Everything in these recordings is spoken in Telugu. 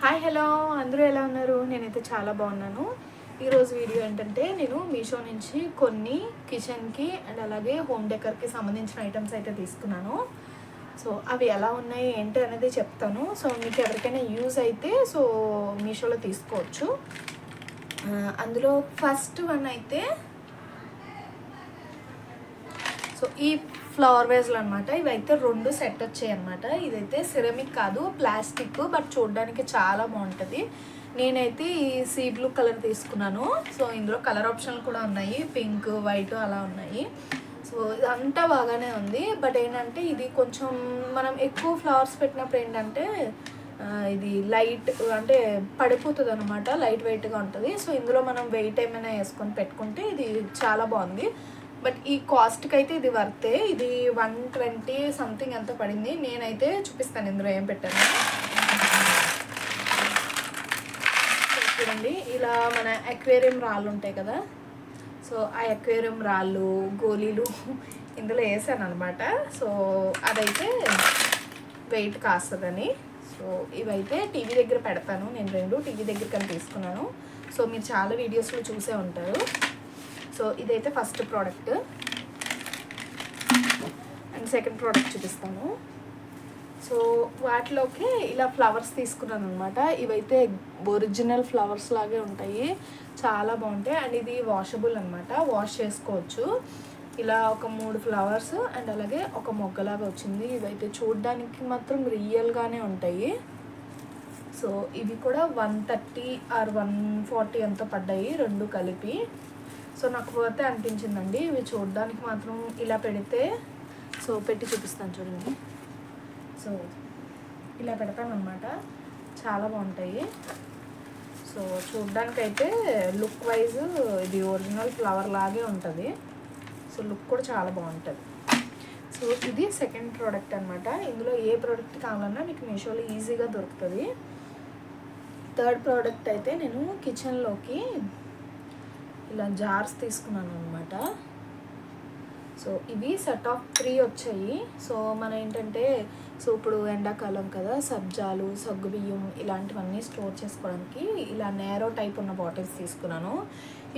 హాయ్ హలో అందరూ ఎలా ఉన్నారు? నేనైతే చాలా బాగున్నాను. ఈరోజు వీడియో ఏంటంటే నేను మీషో నుంచి కొన్ని కిచెన్కి అండ్ అలాగే హోమ్ డెకర్కి సంబంధించిన ఐటమ్స్ అయితే తీసుకున్నాను. సో అవి ఎలా ఉన్నాయి ఏంటి అనేది చెప్తాను. సో మీకు ఎవరికైనా యూజ్ అయితే మీషోలో తీసుకోవచ్చు. అందులో ఫస్ట్ వన్ అయితే ఈ ఫ్లవర్ వేజ్లు అనమాట. ఇవైతే 2 సెట్ వచ్చాయి అనమాట. ఇదైతే సిరమిక్ కాదు, ప్లాస్టిక్, బట్ చూడడానికి చాలా బాగుంటుంది. నేనైతే ఈ సీ బ్లూ కలర్ తీసుకున్నాను. సో ఇందులో కలర్ ఆప్షన్లు కూడా ఉన్నాయి, పింక్, వైట్ అలా ఉన్నాయి. సో ఇదంతా బాగానే ఉంది. బట్ ఏంటంటే ఇది కొంచెం మనం ఎక్కువ ఫ్లవర్స్ పెట్టినప్పుడు ఏంటంటే ఇది లైట్ అంటే పడిపోతుంది అనమాట, లైట్ వెయిట్గా ఉంటుంది. సో ఇందులో మనం వెయిట్ ఏమైనా వేసుకొని పెట్టుకుంటే ఇది చాలా బాగుంది. బట్ ఈ కాస్ట్కి అయితే ఇది వర్తే. ఇది 120 సంథింగ్ ఎంత పడింది. నేనైతే చూపిస్తాను ఇందులో ఏం పెట్టాను. చూడండి, ఇలా మన అక్వేరియం రాళ్ళు ఉంటాయి కదా, సో ఆ అక్వేరియం రాళ్ళు, గోళీలు ఇందులో వేసాను అనమాట. సో అదైతే వెయిట్ కాస్తుందని. సో ఇవైతే టీవీ దగ్గర పెడతాను. నేను 2 టీవీ దగ్గర కానీ తీసుకున్నాను. సో మీరు చాలా వీడియోస్లో చూసే ఉంటారు. సో ఇదైతే first product and second product చూపిస్తాను. సో వాటిలోకి ఇలా ఫ్లవర్స్ తీసుకున్నాను అనమాట. ఇవైతే ఒరిజినల్ ఫ్లవర్స్ లాగే ఉంటాయి, చాలా బాగుంటాయి. అండ్ ఇది వాషబుల్ అనమాట, వాష్ చేసుకోవచ్చు. ఇలా ఒక 3 ఫ్లవర్స్ అండ్ అలాగే ఒక మొగ్గలాగా వచ్చింది. ఇవైతే చూడడానికి మాత్రం రియల్గానే ఉంటాయి. సో ఇవి కూడా 130 or 140 ఎంత పడ్డాయి 2 కలిపి. సో నాకు వర్త్ అనిపించిందండి. ఇవి చూడడానికి మాత్రం ఇలా పెడితే, సో పెట్టి చూపిస్తాను చూడండి. సో ఇలా పెడతాను అనమాట, చాలా బాగుంటాయి. సో చూడడానికైతే లుక్ వైజ్ ఇది ఒరిజినల్ ఫ్లవర్ లాగే ఉంటుంది. సో లుక్ కూడా చాలా బాగుంటుంది. సో ఇది సెకండ్ ప్రోడక్ట్ అనమాట. ఇందులో ఏ ప్రోడక్ట్ కావాలన్నా మీకు మీషోలో ఈజీగా దొరుకుతుంది. థర్డ్ ప్రోడక్ట్ అయితే నేను కిచెన్లోకి ఇలా జార్స్ తీసుకున్నాను అనమాట. సో ఇవి సెట్ ఆఫ్ 3 వచ్చాయి. సో మన ఏంటంటే ఇప్పుడు ఎండాకాలం కదా, సబ్జాలు, సగ్గుబియ్యం ఇలాంటివన్నీ స్టోర్ చేసుకోవడానికి ఇలా నేరో టైప్ ఉన్న బాటిల్స్ తీసుకున్నాను.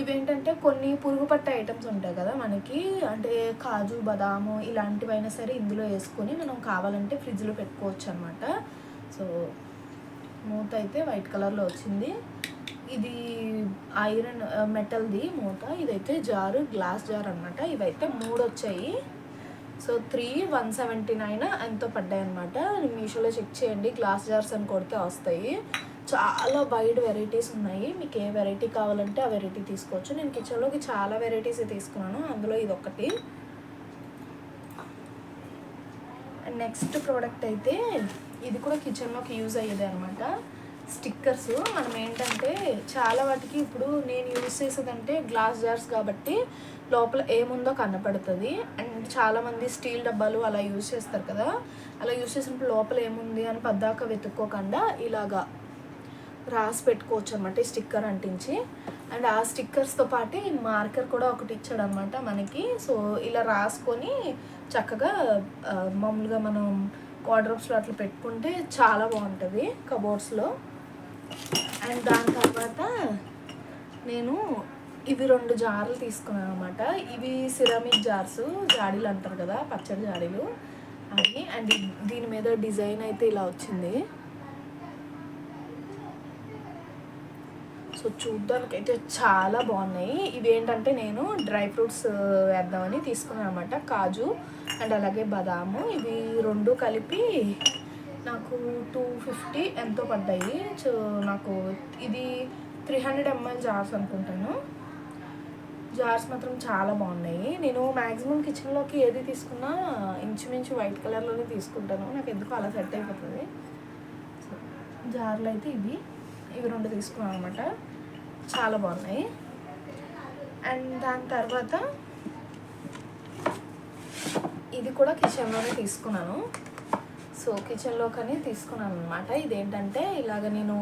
ఇవేంటంటే కొన్ని పురుగు పట్టే ఐటమ్స్ ఉంటాయి కదా మనకి, అంటే కాజు, బదాము ఇలాంటివైనా సరే ఇందులో వేసుకొని మనం కావాలంటే ఫ్రిడ్జ్లో పెట్టుకోవచ్చు అనమాట. సో మూత అయితే వైట్ కలర్లో వచ్చింది. ఇది ఐరన్ మెటల్ది మూత. ఇదైతే జారు, గ్లాస్ జార్ అనమాట. ఇవైతే 3 వచ్చాయి. సో 3 179 ఎంతో పడ్డాయి అనమాట. మీషోలో చెక్ చేయండి, గ్లాస్ జార్స్ అని కొడితే వస్తాయి. చాలా వైడ్ వెరైటీస్ ఉన్నాయి. మీకు ఏ వెరైటీ కావాలంటే ఆ వెరైటీ తీసుకోవచ్చు. నేను కిచెన్లోకి చాలా వెరైటీస్ తీసుకున్నాను, అందులో ఇది ఒకటి. అండ్ నెక్స్ట్ ప్రోడక్ట్ అయితే ఇది కూడా కిచెన్లోకి యూజ్ అయ్యేది అనమాట. స్టిక్కర్స్. మనం ఏంటంటే చాలా వాటికి ఇప్పుడు నేను యూజ్ చేసేదంటే గ్లాస్ జార్స్ కాబట్టి లోపల ఏముందో కనపడుతుంది. అండ్ చాలామంది స్టీల్ డబ్బాలు అలా యూజ్ చేస్తారు కదా, అలా యూజ్ చేసినప్పుడు లోపల ఏముంది అని పద్దాక వెతుక్కోకుండా ఇలాగా రాసి పెట్టుకోవచ్చు అనమాట, ఈ స్టిక్కర్ అంటించి. అండ్ ఆ స్టిక్కర్స్తో పాటు ఈ మార్కర్ కూడా ఒకటి ఇచ్చాడు అనమాట మనకి. సో ఇలా రాసుకొని చక్కగా మామూలుగా మనం వార్డ్రోబ్స్లో అట్లా పెట్టుకుంటే చాలా బాగుంటుంది కబోర్డ్స్లో. అండ్ దాని తర్వాత నేను ఇవి 2 జార్లు తీసుకున్నాను అనమాట. ఇవి సిరామిక్ జార్స్, జాడీలు అంటారు కదా, పచ్చడి జాడీలు అవి. అండ్ దీని మీద డిజైన్ అయితే ఇలా వచ్చింది. సో చూడ్డానికైతే చాలా బాగున్నాయి. ఇవి ఏంటంటే నేను డ్రై ఫ్రూట్స్ వేద్దామని తీసుకున్నాను అనమాట. కాజు అండ్ అలాగే బదాము. ఇవి 2 కలిపి నాకు 250 ఎంతో పడ్డాయి. సో నాకు ఇది 300 ml జార్స్ అనుకుంటాను. జార్స్ మాత్రం చాలా బాగున్నాయి. నేను మ్యాక్సిమం కిచెన్లోకి ఏది తీసుకున్నా ఇంచుమించు వైట్ కలర్లోనే తీసుకుంటాను, నాకు ఎందుకు అలా సెట్ అయిపోతుంది. సో జార్లు అయితే ఇవి 2 తీసుకున్నాను అనమాట, చాలా బాగున్నాయి. అండ్ దాని తర్వాత ఇది కూడా కిచెన్లోనే తీసుకున్నాను. సో కిచెన్లో కానీ తీసుకున్నాను అనమాట. ఇదేంటంటే ఇలాగ నేను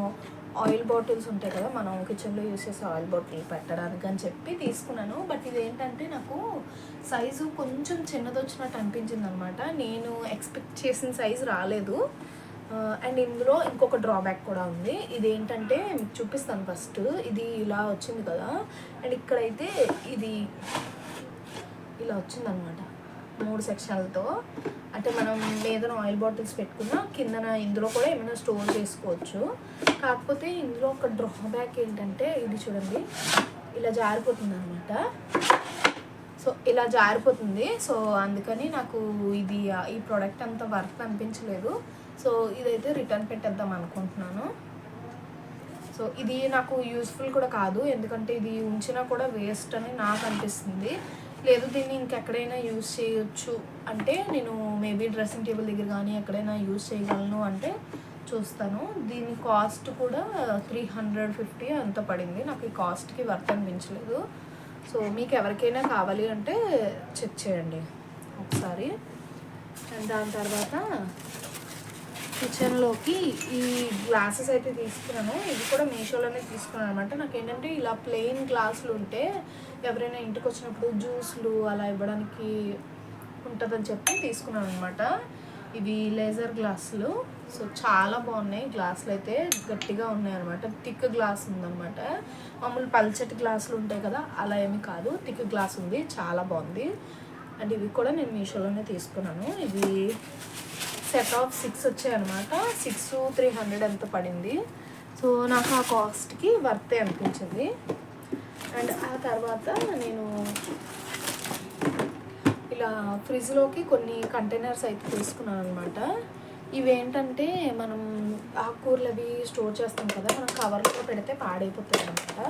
ఆయిల్ బాటిల్స్ ఉంటాయి కదా, మనం కిచెన్లో యూస్ చేసే ఆయిల్ బాటిల్ పెట్టడానికి అని చెప్పి తీసుకున్నాను. బట్ ఇదేంటంటే నాకు సైజు కొంచెం చిన్నది వచ్చినట్టు అనిపించింది అనమాట. నేను ఎక్స్పెక్ట్ చేసిన సైజు రాలేదు. అండ్ ఇందులో ఇంకొక డ్రాబ్యాక్ కూడా ఉంది. ఇదేంటంటే మీకు చూపిస్తాను ఫస్ట్. ఇది ఇలా వచ్చింది కదా, అండ్ ఇక్కడైతే ఇది ఇలా వచ్చిందనమాట 3 సెక్షన్లతో. అంటే మనం ఏదైనా ఆయిల్ బాటిల్స్ పెట్టుకున్నా కిందన ఇందులో కూడా ఏమైనా స్టోర్ చేసుకోవచ్చు. కాకపోతే ఇందులో ఒక డ్రాబ్యాక్ ఏంటంటే ఇది చూడండి, ఇలా జారిపోతుంది అనమాట. సో ఇలా జారిపోతుంది. సో అందుకని నాకు ఇది ఈ ప్రోడక్ట్ అంత వర్త్ అనిపించలేదు. సో ఇదైతే రిటర్న్ పెట్టేద్దాం అనుకుంటున్నాను. సో ఇది నాకు యూస్ఫుల్ కూడా కాదు, ఎందుకంటే ఇది ఉంచినా కూడా వేస్ట్ అని నాకు అనిపిస్తుంది. లేదు దీన్ని ఇంకెక్కడైనా యూజ్ చేయొచ్చు అంటే నేను మేబీ డ్రెస్సింగ్ టేబుల్ దగ్గర కానీ ఎక్కడైనా యూజ్ చేయగలను అంటే చూస్తాను. దీని కాస్ట్ కూడా 350 అంత పడింది. నాకు ఈ కాస్ట్కి వర్త్ అనిపించలేదు. సో మీకు ఎవరికైనా కావాలి అంటే చెక్ చేయండి ఒకసారి. అండ్ దాని తర్వాత కిచెన్లోకి ఈ గ్లాసెస్ అయితే తీసుకున్నాను. ఇది కూడా మీషోలోనే తీసుకున్నాను అనమాట. నాకు ఏంటంటే ఇలా ప్లెయిన్ గ్లాసులు ఉంటే ఎవరైనా ఇంటికి వచ్చినప్పుడు జ్యూస్లు అలా ఇవ్వడానికి ఉంటుందని చెప్పి తీసుకున్నాను అనమాట. ఇవి లేజర్ గ్లాసులు. సో చాలా బాగున్నాయి గ్లాసులు అయితే, గట్టిగా ఉన్నాయి అనమాట. థిక్ గ్లాస్ ఉందన్నమాట. మామూలు పల్చటి గ్లాసులు ఉంటాయి కదా, అలా ఏమి కాదు, థిక్ గ్లాస్ ఉంది, చాలా బాగుంది. అండ్ ఇవి కూడా నేను మీషోలోనే తీసుకున్నాను. ఇవి సెట్ ఆఫ్ 6 వచ్చాయి అనమాట. 6 300 ఎంత పడింది. సో నాకు ఆ కాస్ట్కి వర్తే అనిపించింది. అండ్ ఆ తర్వాత నేను ఇలా ఫ్రిడ్జ్లోకి కొన్ని కంటైనర్స్ అయితే తీసుకున్నాను అనమాట. ఇవేంటంటే మనం ఆకుకూరలు అవి స్టోర్ చేస్తాం కదా, మనం కవర్లో పెడితే పాడైపోతుంది అనమాట.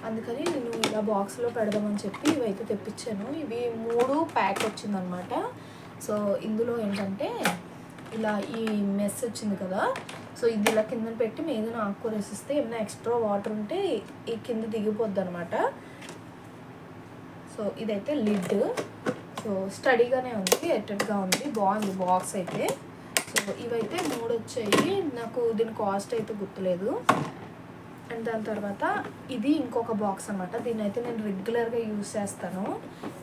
అందుకని నేను ఇలా బాక్స్లో పెడదామని చెప్పి ఇవైతే తెప్పించాను. ఇవి 3 ప్యాక్ వచ్చిందనమాట. సో ఇందులో ఏంటంటే ఇలా ఈ మెస్ వచ్చింది కదా, సో ఇది ఇలా కింద పెట్టి మీద ఆకుకూర వేసిస్తే ఏమైనా ఎక్స్ట్రా వాటర్ ఉంటే ఈ కింద దిగిపోద్ది అనమాట. సో ఇదైతే లిడ్. సో స్టడీగానే ఉంది, ఎట్టెడ్గా ఉంది, బాగుంది బాక్స్ అయితే. సో ఇవైతే 3 వచ్చాయి. నాకు దీని కాస్ట్ అయితే గుర్తులేదు. అండ్ దాని తర్వాత ఇది ఇంకొక బాక్స్ అనమాట. దీన్ని అయితే నేను రెగ్యులర్గా యూజ్ చేస్తాను.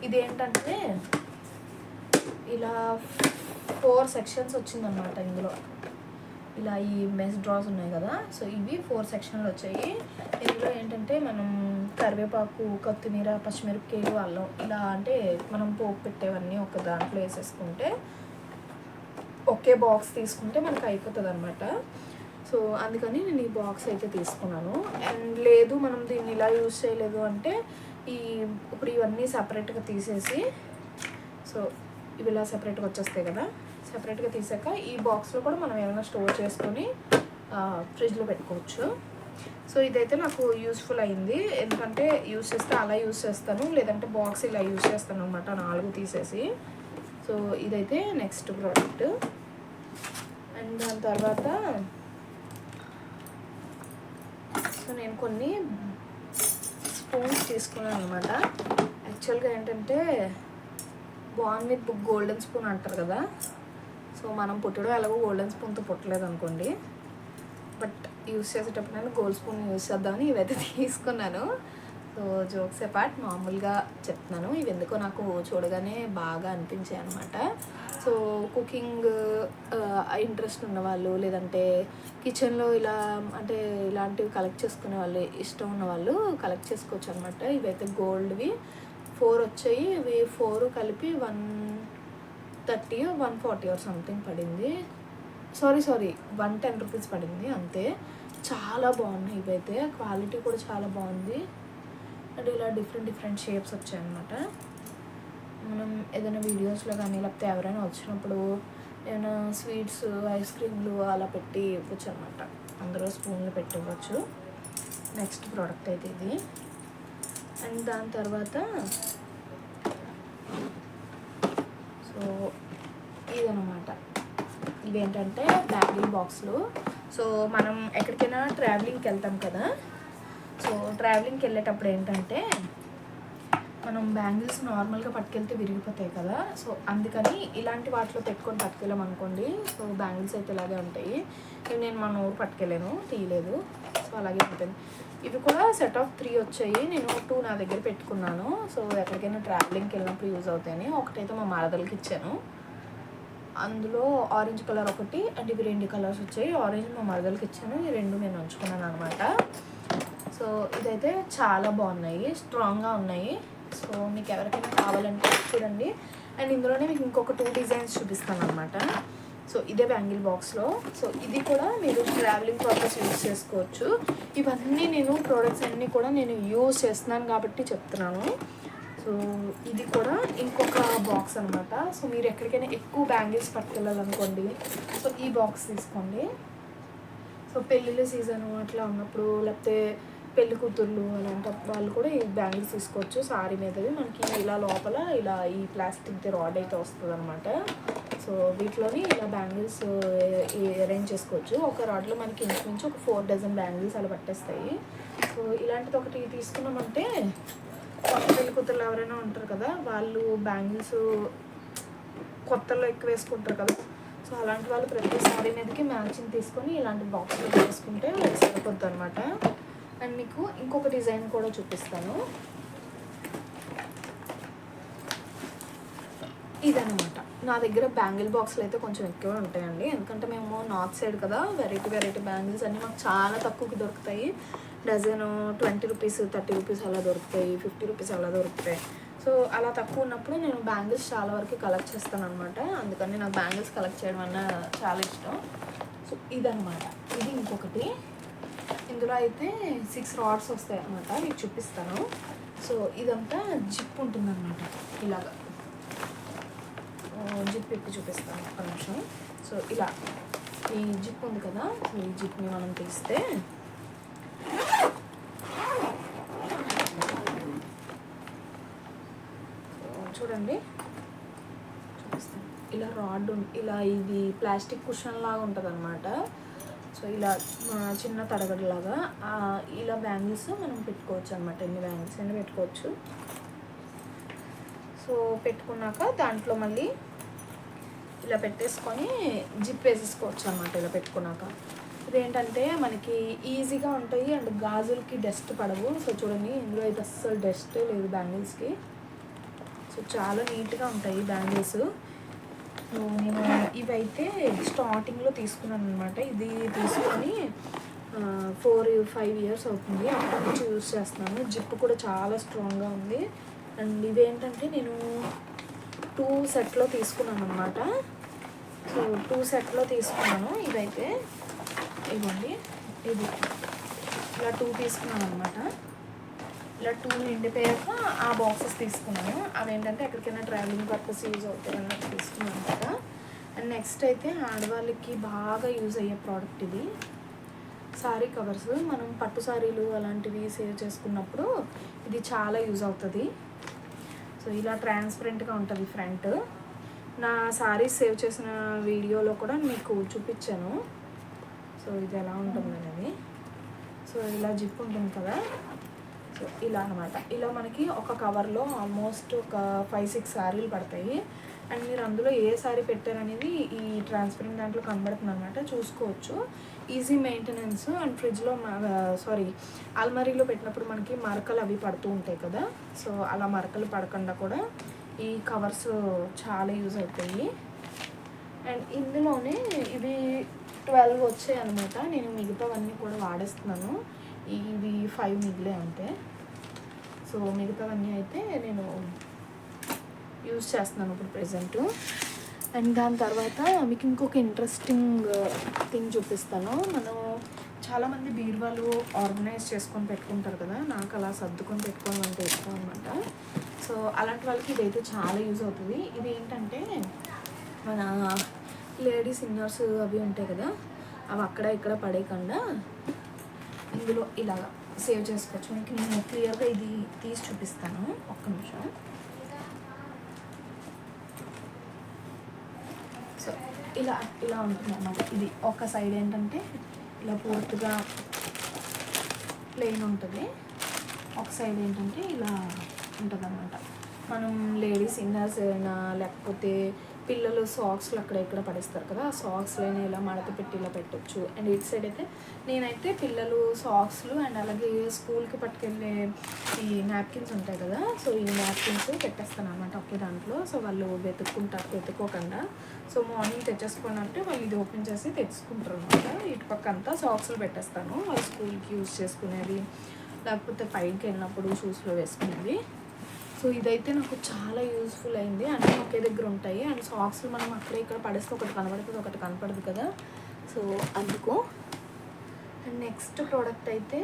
ఇదేంటంటే ఇలా 4 సెక్షన్స్ వచ్చిందనమాట. ఇందులో ఇలా ఈ మెస్ డ్రాస్ ఉన్నాయి కదా, సో ఇవి 4 సెక్షన్లు వచ్చాయి. ఇందులో ఏంటంటే మనం కరివేపాకు, కొత్తిమీర, పచ్చిమిరపకాయలు, అల్లం ఇలా అంటే మనం పోపు పెట్టేవన్నీ ఒక దాంట్లో వేసేసుకుంటే ఒకే బాక్స్ తీసుకుంటే మనకు అయిపోతుంది అనమాట. సో అందుకని నేను ఈ బాక్స్ అయితే తీసుకున్నాను. అండ్ లేదు మనం దీన్ని ఇలా యూజ్ చేయలేదు అంటే ఇప్పుడు ఇవన్నీ సపరేట్గా తీసేసి, సో ఇవి ఇలా సపరేట్గా వచ్చేస్తాయి కదా, సపరేట్గా తీసాక ఈ బాక్స్లో కూడా మనం ఏమైనా స్టోర్ చేసుకొని ఫ్రిడ్జ్లో పెట్టుకోవచ్చు. సో ఇదైతే నాకు యూస్ఫుల్ అయింది, ఎందుకంటే యూస్ చేస్తే అలా యూస్ చేస్తాను, లేదంటే బాక్స్ ఇలా యూస్ చేస్తాను అనమాట 4 తీసేసి. సో ఇదైతే నెక్స్ట్ ప్రోడక్ట్. అండ్ దాని తర్వాత సో నేను కొన్ని స్పూన్స్ తీసుకున్నాను అనమాట. యాక్చువల్గా ఏంటంటే బాన్ విత్ గోల్డెన్ స్పూన్ అంటారు కదా, సో మనం పుట్టడం ఎలాగో గోల్డెన్ స్పూన్తో పుట్టలేదు అనుకోండి, బట్ యూస్ చేసేటప్పుడు నేను గోల్డ్ స్పూన్ యూస్ చేద్దామని ఇవైతే తీసుకున్నాను. సో జోక్స్ అపార్ట్ మామూలుగా చెప్తున్నాను, ఇవి ఎందుకో నాకు చూడగానే బాగా అనిపించాయి అనమాట. సో కుకింగ్ ఇంట్రెస్ట్ ఉన్నవాళ్ళు, లేదంటే కిచెన్లో ఇలా అంటే ఇలాంటివి కలెక్ట్ చేసుకునే వాళ్ళు, ఇష్టం ఉన్న వాళ్ళు కలెక్ట్ చేసుకోవచ్చు అనమాట. ఇవైతే గోల్డ్వి 4 వచ్చాయి. ఇవి 4 కలిపి 130 140 సంథింగ్ పడింది. సారీ 110 రూపీస్ పడింది అంతే. చాలా బాగున్నాయి ఇవైతే, క్వాలిటీ కూడా చాలా బాగుంది. అండ్ ఇలా డిఫరెంట్ షేప్స్ వచ్చాయన్నమాట. మనం ఏదైనా వీడియోస్లో కానీ లేకపోతే ఎవరైనా వచ్చినప్పుడు ఏమైనా స్వీట్స్, ఐస్ క్రీమ్లు అలా పెట్టి ఇవ్వచ్చు అనమాట. అందరూ స్పూన్లు పెట్టి ఇవ్వచ్చు. నెక్స్ట్ ప్రోడక్ట్ అయితే ఇది. అండ్ దాని తర్వాత సో ఇదనమాట, ఇవేంటంటే బ్యాగిల్ బాక్స్లు. సో మనం ఎక్కడికైనా ట్రావెలింగ్కి వెళ్తాం కదా, సో ట్రావెలింగ్కి వెళ్ళేటప్పుడు ఏంటంటే మనం బ్యాంగిల్స్ నార్మల్గా పట్టుకెళ్తే విరిగిపోతాయి కదా, సో అందుకని ఇలాంటి వాటిలో పెట్టుకొని పట్టుకెళ్ళాం అనుకోండి, సో బ్యాంగిల్స్ అయితే ఇలాగే ఉంటాయి. ఇవి నేను మన ఊరు పట్టుకెళ్ళాను, తీయలేదు, సో అలాగే ఉంటుంది. ఇవి కూడా సెట్ ఆఫ్ 3 వచ్చాయి. నేను 2 నా దగ్గర పెట్టుకున్నాను. సో ఎక్కడికైనా ట్రావెలింగ్కి వెళ్ళినప్పుడు యూజ్ అవుతాయని. ఒకటైతే మా మరదలకి ఇచ్చాను. అందులో ఆరెంజ్ కలర్ ఒకటి అండ్ ఇవి 2 కలర్స్ వచ్చాయి. ఆరెంజ్ మా మరదలకి ఇచ్చాను, ఈ 2 నేను ఉంచుకున్నాను అనమాట. సో ఇదైతే చాలా బాగున్నాయి, స్ట్రాంగ్గా ఉన్నాయి. సో మీకు ఎవరికైనా కావాలంటే చూడండి. అండ్ ఇందులోనే మీకు ఇంకొక 2 డిజైన్స్ చూపిస్తాను అనమాట. సో ఇదే బ్యాంగిల్ బాక్స్లో. సో ఇది కూడా మీరు ట్రావెలింగ్ పర్పస్ యూజ్ చేసుకోవచ్చు. ఇవన్నీ నేను ప్రోడక్ట్స్ అన్నీ కూడా నేను యూజ్ చేస్తున్నాను కాబట్టి చెప్తున్నాను. సో ఇది కూడా ఇంకొక బాక్స్ అనమాట. సో మీరు ఎక్కడికైనా ఎక్కువ బ్యాంగిల్స్ పట్టుకెళ్ళాలనుకోండి, సో ఈ బాక్స్ తీసుకోండి. సో పెళ్ళిళ్ళ సీజను అట్లా ఉన్నప్పుడు, లేకపోతే పెళ్లి కూతుర్లు అలాంటి వాళ్ళు కూడా ఈ బ్యాంగిల్స్ తీసుకోవచ్చు. సారీ మీదవి మనకి ఇలా లోపల ఇలా ఈ ప్లాస్టిక్ది రాడ్ అయితే వస్తుంది అనమాట. సో వీటిలోని ఇలా బ్యాంగిల్స్ అరేంజ్ చేసుకోవచ్చు. ఒక రాడ్లో మనకి ఇంచుమించు ఒక 4 డజన్ బ్యాంగిల్స్ అలా పట్టేస్తాయి. సో ఇలాంటిది ఒకటి తీసుకున్నామంటే కొత్త పెళ్లి కూతుర్లు ఎవరైనా ఉంటారు కదా, వాళ్ళు బ్యాంగిల్స్ కొత్తలో ఎక్కువ వేసుకుంటారు కదా. సో అలాంటి వాళ్ళు ప్రతి సారీ మీదకి మ్యాచింగ్ తీసుకొని ఇలాంటి బాక్స్లో వేసుకుంటే సరిపోద్ది అనమాట. అండ్ మీకు ఇంకొక డిజైన్ కూడా చూపిస్తాను. ఇదనమాట నా దగ్గర బ్యాంగిల్ బాక్స్లు అయితే కొంచెం ఎక్కువ ఉంటాయండి. ఎందుకంటే మేము నార్త్ సైడ్ కదా, వెరైటీ బ్యాంగిల్స్ అన్నీ మాకు చాలా తక్కువకి దొరుకుతాయి. డజను 20 రూపీస్, 30 రూపీస్ అలా దొరుకుతాయి, 50 రూపీస్ అలా దొరుకుతాయి. సో అలా తక్కువ ఉన్నప్పుడు నేను బ్యాంగిల్స్ చాలా వరకు కలెక్ట్ చేస్తాను అనమాట. అందుకని నాకు బ్యాంగిల్స్ కలెక్ట్ చేయడం అన్న చాలా ఇష్టం. సో ఇదనమాట. ఇది ఇంకొకటి. ఇందులో అయితే 6 రాడ్స్ వస్తాయి అన్నమాట, మీకు చూపిస్తాను. సో ఇదంతా జిప్ ఉంటుందన్నమాట, ఇలాగా జిప్ ఇప్పి చూపిస్తాను ఒక్క నిమిషం. సో ఇలా ఈ జిప్ ఉంది కదా, సో ఈ జిప్ని మనం తీస్తే చూడండి చూపిస్తాను. ఇలా రాడ్ ఇలా ఇది ప్లాస్టిక్ కుషన్ లాగా ఉంటుంది అనమాట. సో ఇలా చిన్న తడగడలాగా ఇలా బ్యాంగిల్స్ మనం పెట్టుకోవచ్చు అనమాట. ఎన్ని బ్యాంగిల్స్ అయినా పెట్టుకోవచ్చు. సో పెట్టుకున్నాక దాంట్లో మళ్ళీ ఇలా పెట్టేసుకొని జిప్ వేసేసుకోవచ్చు అనమాట. ఇలా పెట్టుకున్నాక ఇదేంటంటే మనకి ఈజీగా ఉంటాయి అండ్ గాజులకి డస్ట్ పడవు. సో చూడండి, ఇందులో అయితే అస్సలు డస్ట్ లేదు బ్యాంగిల్స్కి. సో చాలా నీట్గా ఉంటాయి బ్యాంగిల్స్. సో నేను ఇవైతే స్టార్టింగ్లో తీసుకున్నాను అనమాట. ఇది తీసుకొని 4-5 ఇయర్స్ అవుతుంది, అప్పటి నుంచి యూజ్ చేస్తున్నాను. జిప్ కూడా చాలా స్ట్రాంగ్గా ఉంది. అండ్ ఇవేంటంటే నేను 2 సెట్లో తీసుకున్నాను అనమాట. సో 2 సెట్లో తీసుకున్నాను. ఇదైతే ఇవ్వండి, ఇది ఇలా 2 తీసుకున్నాను అనమాట. ఇలా 2 నిండిపోయాక ఆ బాక్సెస్ తీసుకున్నాను. అవేంటంటే ఎక్కడికైనా ట్రావెలింగ్ పర్పస్ యూజ్ అవుతాయి అన్నట్టు తీసుకున్నాను అనమాట. అండ్ నెక్స్ట్ అయితే ఆడవాళ్ళకి బాగా యూజ్ అయ్యే ప్రోడక్ట్ ఇది, సారీ కవర్స్. మనం పట్టు సారీలు అలాంటివి సేవ్ చేసుకున్నప్పుడు ఇది చాలా యూజ్ అవుతుంది. సో ఇలా ట్రాన్స్పరెంట్గా ఉంటుంది ఫ్రంట్. నా సారీస్ సేవ్ చేసిన వీడియోలో కూడా మీకు చూపించాను. సో ఇది ఎలా ఉంటుందనేది. సో ఇలా జిప్ ఉంటుంది కదా, సో ఇలా అనమాట. ఇలా మనకి ఒక కవర్లో ఆల్మోస్ట్ ఒక 5-6 సారీలు పడతాయి. అండ్ మీరు అందులో ఏ సారీ పెట్టారనేది ఈ ట్రాన్స్పరెంట్ దాంట్లో కనబడుతుంది అనమాట, చూసుకోవచ్చు. Easy maintenance. అండ్ ఫ్రిడ్జ్లో అల్మరీలో పెట్టినప్పుడు మనకి మరకలు అవి పడుతూ ఉంటాయి కదా, సో అలా మరకలు పడకుండా కూడా ఈ కవర్స్ చాలా యూజ్ అవుతాయి. అండ్ ఇందులోనే ఇవి 12 వచ్చాయి అనమాట. నేను మిగతావన్నీ కూడా వాడేస్తున్నాను. ఇవి 5 మిగిలే అంతే. సో మిగతావన్నీ అయితే నేను యూజ్ చేస్తున్నాను ఇప్పుడు ప్రెజెంట్. అండ్ దాని తర్వాత మీకు ఇంకొక ఇంట్రెస్టింగ్ థింగ్ చూపిస్తాను. మనం చాలామంది బీరువాలు ఆర్గనైజ్ చేసుకొని పెట్టుకుంటారు కదా, నాకు అలా సర్దుకొని పెట్టుకోవడం అంటే ఇష్టం అనమాట. సో అలాంటి వాళ్ళకి ఇదైతే చాలా యూజ్ అవుతుంది. ఇది ఏంటంటే మన లేడీస్ ఇన్నర్స్ అవి ఉంటాయి కదా, అవి అక్కడ ఇక్కడ పడేయకుండా ఇందులో ఇలాగా సేవ్ చేసుకోవచ్చు. మీకు నేను క్లియర్గా ఇది తీసి చూపిస్తాను, ఒక్క నిమిషం. సో ఇలా ఉంటుంది అన్నమాట. ఇది ఒక సైడ్ ఏంటంటే ఇలా పూర్తిగా ప్లెయిన్ ఉంటుంది, ఒక సైడ్ ఏంటంటే ఇలా ఉంటుంది అన్నమాట. మనం లేడీస్ ఇన్నర్స్ అయినా లేకపోతే పిల్లలు సాక్స్లు అక్కడ ఇక్కడ పడేస్తారు కదా, ఆ సాక్స్లైనా ఇలా మడత పెట్టి ఇలా పెట్టచ్చు. అండ్ ఇటు సైడ్ అయితే నేనైతే పిల్లలు సాక్స్లు అండ్ అలాగే స్కూల్కి పట్టుకెళ్ళే ఈ నాప్కిన్స్ ఉంటాయి కదా, సో ఈ నాప్కిన్స్ పెట్టేస్తాను అనమాట ఒకే దాంట్లో. సో వాళ్ళు వెతుక్కోకుండా సో మార్నింగ్ తెచ్చేసుకోండి అంటే వాళ్ళు ఇది ఓపెన్ చేసి తెచ్చుకుంటారు అనమాట. ఇటు పక్క అంతా సాక్స్లు పెట్టేస్తాను, వాళ్ళు స్కూల్కి యూజ్ చేసుకునేది లేకపోతే పైకి వెళ్ళినప్పుడు షూస్లో వేసుకునేది. సో ఇదైతే నాకు చాలా యూస్ఫుల్ అయింది, అన్నీ ఒకే దగ్గర ఉంటాయి. అండ్ సాక్స్లు మనం అక్కడ ఇక్కడ పడేస్తే ఒకటి కనబడుతుంది ఒకటి కనపడదు కదా, సో అందుకు. అండ్ నెక్స్ట్ ప్రోడక్ట్ అయితే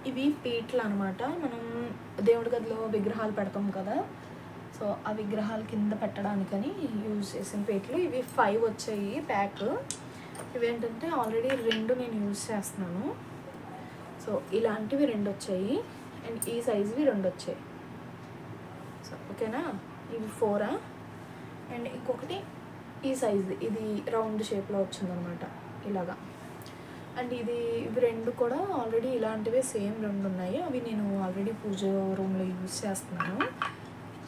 ఇవి పీట్లు అనమాట. మనం దేవుడి గదిలో విగ్రహాలు పెడతాం కదా, సో ఆ విగ్రహాల కింద పెట్టడానికని యూజ్ చేసిన పీట్లు. ఇవి 5 వచ్చాయి ప్యాక్. ఇవేంటంటే ఆల్రెడీ 2 నేను యూజ్ చేస్తున్నాను. సో ఇలాంటివి 2 వచ్చాయి అండ్ ఈ సైజువి 2 వచ్చాయి. సో ఓకేనా, ఇవి 4 అండ్ ఇంకొకటి ఈ సైజు, ఇది రౌండ్ షేప్లో వచ్చిందనమాట ఇలాగా. అండ్ ఇవి 2 కూడా ఆల్రెడీ ఇలాంటివే సేమ్ 2 ఉన్నాయి, అవి నేను ఆల్రెడీ పూజ రూమ్లో యూజ్ చేస్తున్నాను.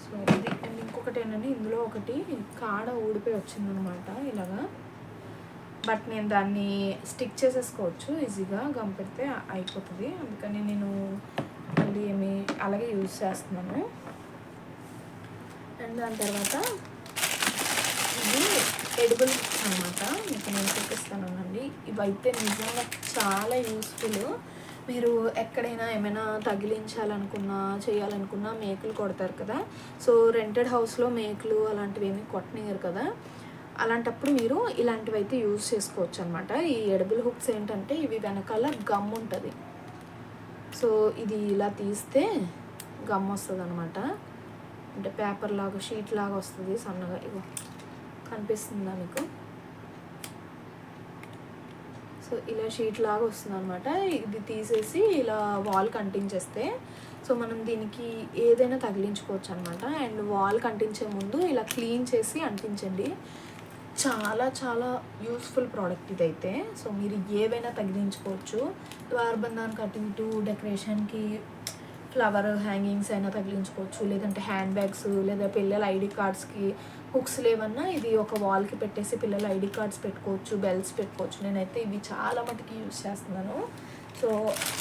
సో ఇది. అండ్ ఇంకొకటి ఏంటంటే ఇందులో ఒకటి కాడ ఊడిపోయి వచ్చిందనమాట ఇలాగా, బట్ నేను దాన్ని స్టిక్ చేసేసుకోవచ్చు ఈజీగా, గమ్ పెడితే అయిపోతుంది. అందుకని నేను మళ్ళీ అలాగే యూజ్ చేస్తున్నాను. అండ్ దాని తర్వాత ఇది ఎడిబుల్ అనమాట, మీకు నేను చూపిస్తానండి. ఇవైతే నిజంగా చాలా యూస్ఫుల్. మీరు ఎక్కడైనా ఏమైనా తగిలించాలనుకున్నా చేయాలనుకున్నా మేకులు కొడతారు కదా, సో రెంటెడ్ హౌస్లో మేకులు అలాంటివి ఏమీ కొట్టనియరు కదా, అలాంటప్పుడు మీరు ఇలాంటివి అయితే యూజ్ చేసుకోవచ్చు అనమాట. ఈ ఎడిబుల్ హుక్స్ ఏంటంటే ఇవి వెనకాల గమ్ ఉంటుంది, సో ఇది ఇలా తీస్తే గమ్ వస్తుంది అనమాట. అంటే పేపర్ లాగా షీట్ లాగా వస్తుంది సన్నగా. ఇగో కనిపిస్తుందా మీకు? సో ఇలా షీట్ లాగా వస్తుంది అనమాట. ఇది తీసేసి ఇలా వాల్కి అంటించేస్తే సో మనం దీనికి ఏదైనా తగిలించుకోవచ్చు అనమాట. అండ్ వాల్కి అంటించే ముందు ఇలా క్లీన్ చేసి అంటించండి. చాలా చాలా యూస్ఫుల్ ప్రోడక్ట్ ఇదైతే. సో మీరు ఏవైనా తగిలించుకోవచ్చు, ద్వారబంధానికి అటు ఇటు డెకరేషన్కి ఫ్లవర్ హ్యాంగింగ్స్ అయినా తగిలించుకోవచ్చు, లేదంటే హ్యాండ్ బ్యాగ్స్ లేదా పిల్లల ఐడి కార్డ్స్కి హుక్స్ లేవన్నా ఇది ఒక వాల్కి పెట్టేసి పిల్లల ఐడి కార్డ్స్ పెట్టుకోవచ్చు, బెల్ట్స్ పెట్టుకోవచ్చు. నేనైతే ఇవి చాలా మటుకు యూజ్ చేస్తున్నాను. సో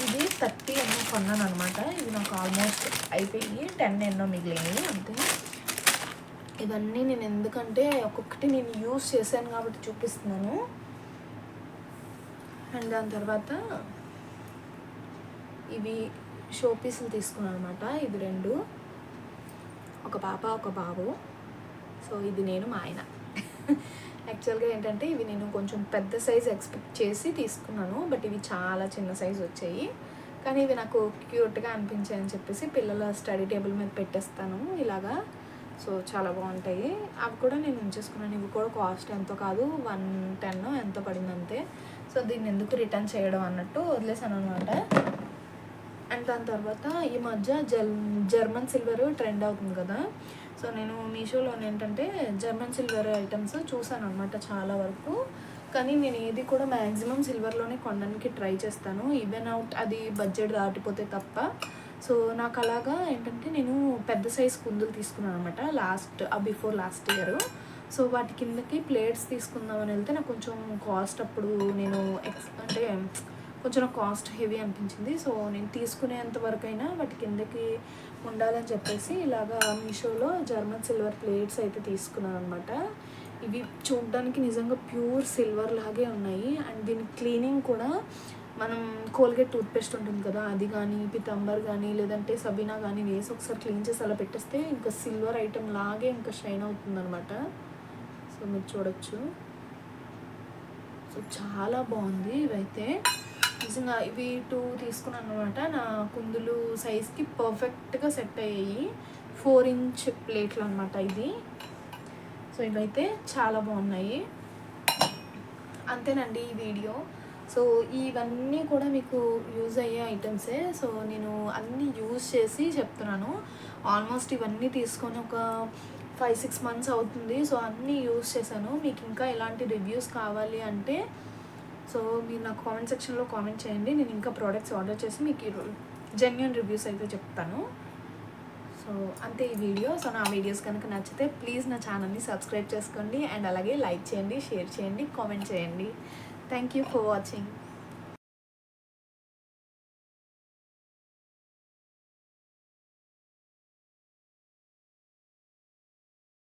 ఇది 30 ఎన్నో కొన్నాను అనమాట. ఇది నాకు ఆల్మోస్ట్ అయిపోయి 10 ఎన్నో మిగిలినవి అంతే. ఇవన్నీ నేను ఎందుకంటే ఒక్కొక్కటి నేను యూజ్ చేశాను కాబట్టి చూపిస్తున్నాను. అండ్ దాని తర్వాత ఇవి షో పీసులు తీసుకున్నాను అనమాట. ఇవి 2, ఒక పాప ఒక బాబు. సో ఇది నేను మా ఆయన. యాక్చువల్గా ఏంటంటే ఇవి నేను కొంచెం పెద్ద సైజ్ ఎక్స్పెక్ట్ చేసి తీసుకున్నాను, బట్ ఇవి చాలా చిన్న సైజ్ వచ్చాయి. కానీ ఇవి నాకు క్యూట్గా అనిపించాయని చెప్పేసి పిల్లల స్టడీ టేబుల్ మీద పెట్టేస్తాను ఇలాగా. సో చాలా బాగుంటాయి. అవి కూడా నేను ఉంచేసుకున్నాను. ఇవి కూడా కాస్ట్ ఎంతో కాదు, 110 ఎంతో పడింది అంతే. సో దీన్ని ఎందుకు రిటర్న్ చేయడం అన్నట్టు వదిలేసాను అనమాట. అండ్ దాని తర్వాత ఈ మధ్య జర్మన్ సిల్వర్ ట్రెండ్ అవుతుంది కదా, సో నేను మీషోలో ఏంటంటే జర్మన్ సిల్వర్ ఐటమ్స్ చూసాను అనమాట చాలా వరకు. కానీ నేను ఏది కూడా మ్యాక్సిమం సిల్వర్లోనే కొనడానికి ట్రై చేస్తాను, ఈవెన్ అవుట్ అది బడ్జెట్ దాటిపోతే తప్ప. సో నాకు అలాగా ఏంటంటే నేను పెద్ద సైజ్ కుందులు తీసుకున్నాను అనమాట బిఫోర్ లాస్ట్ ఇయర్. సో వాటి కిందకి ప్లేట్స్ తీసుకుందామని వెళ్తే నాకు కొంచెం కాస్ట్ అప్పుడు నేను అంటే కొంచెం కాస్ట్ హెవీ అనిపించింది. సో నేను తీసుకునేంత వరకైనా వాటి కిందకి ఉండాలని చెప్పేసి ఇలాగా మీషోలో జర్మన్ సిల్వర్ ప్లేట్స్ అయితే తీసుకున్నాను అనమాట. ఇవి చూడడానికి నిజంగా ప్యూర్ సిల్వర్ లాగే ఉన్నాయి. అండ్ దీని క్లీనింగ్ కూడా మనం కోల్గేట్ టూత్పేస్ట్ ఉంటుంది కదా, అది కానీ పితాంబర్ కానీ లేదంటే సబీనా కానీ వేసి ఒకసారి క్లీన్ చేసి అలా పెట్టేస్తే ఇంకా సిల్వర్ ఐటమ్ లాగే ఇంకా షైన్ అవుతుంది అనమాట. సో మీరు చూడొచ్చు. సో చాలా బాగుంది ఇవైతే నిజంగా. ఇవి 2 తీసుకున్నాను అనమాట. నా కుందులు సైజ్కి పర్ఫెక్ట్గా సెట్ అయ్యాయి. 4 ఇంచ్ ప్లేట్లు అనమాట ఇది. సో ఇవైతే చాలా బాగున్నాయి. అంతేనండి ఈ వీడియో. సో ఇవన్నీ కూడా మీకు యూజ్ అయ్యే ఐటమ్సే. సో నేను అన్నీ యూజ్ చేసి చెప్తున్నాను. ఆల్మోస్ట్ ఇవన్నీ తీసుకొని ఒక 5-6 మంత్స్ అవుతుంది. సో అన్నీ యూజ్ చేశాను. మీకు ఇంకా ఎలాంటి రివ్యూస్ కావాలి అంటే సో మీరు నాకు కామెంట్ సెక్షన్లో కామెంట్ చేయండి. నేను ఇంకా ప్రోడక్ట్స్ ఆర్డర్ చేసి మీకు జెన్యూన్ రివ్యూస్ అయితే చెప్తాను. సో సో అంతే ఈ వీడియో. సో నా వీడియోస్ కనుక నచ్చితే ప్లీజ్ నా ఛానల్ని సబ్స్క్రైబ్ చేసుకోండి అండ్ అలాగే లైక్ చేయండి, షేర్ చేయండి, కామెంట్ చేయండి. Thank you for watching.